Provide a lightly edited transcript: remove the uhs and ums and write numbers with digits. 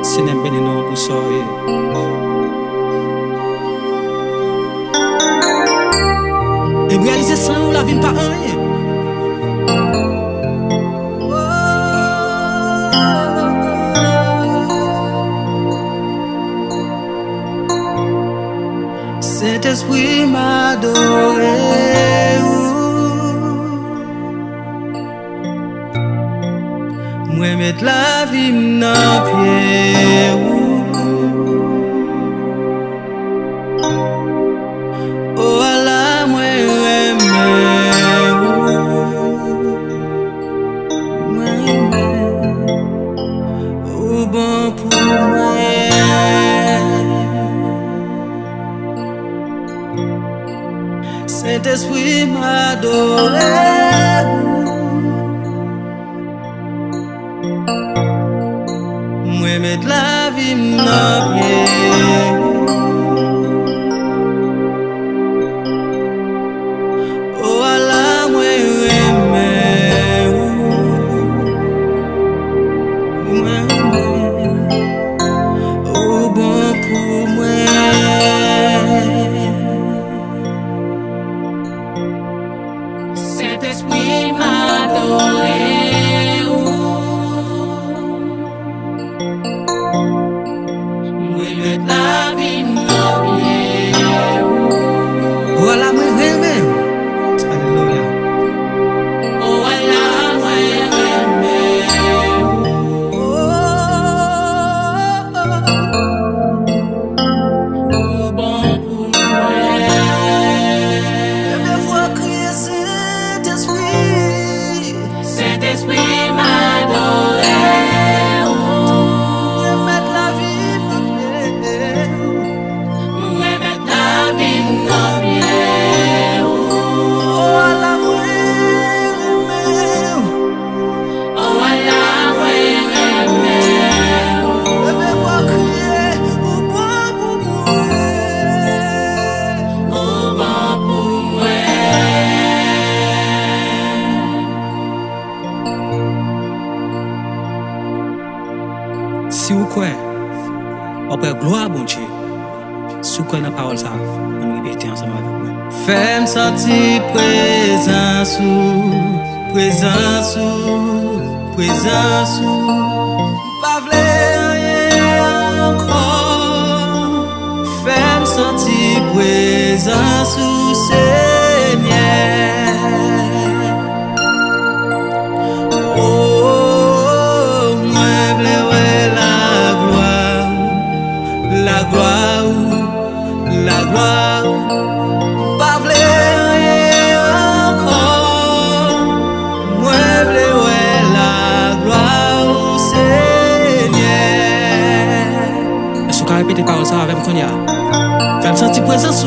Se nem bene non so et réaliser sans la vie pas rien. Saint-Esprit m'adore, moi mettre la vie dans pied. Oh Allah, moi oh bon pour moi. Saint-Esprit m'adore, moi mettre la vie dans pied. Oh Allah, moi oh bon pour moi. Saint-Esprit m'adore, moi mettre la vie dans pied. Oh Allah, moi alléluia. Oh Allah, moi oh bon pour moi. Lève-toi, crier Saint-Esprit. Saint-Esprit m'adore, Moi mettre la vie dans pied. moi mettre la vie dans pied. Oh Allah, moi Oh Allah, moi lève-toi, crier au bon pour moi. oh bon pour moi. Si vous croyez, après gloire bon Dieu, si vous croyez dans la parole ça, on répéter ensemble avec moi. Fais-moi sentir présence, présence, présence. Pas v'lait rien encore. Fais-moi sentir présence, Seigneur. Oh, moi v'lais ouais la gloire, la gloire. Pas v'lais rien encore. Moi v'lais ouais la gloire, Seigneur. Est-ce que vous répétez par ça avec moi? Fais-moi sentir présence.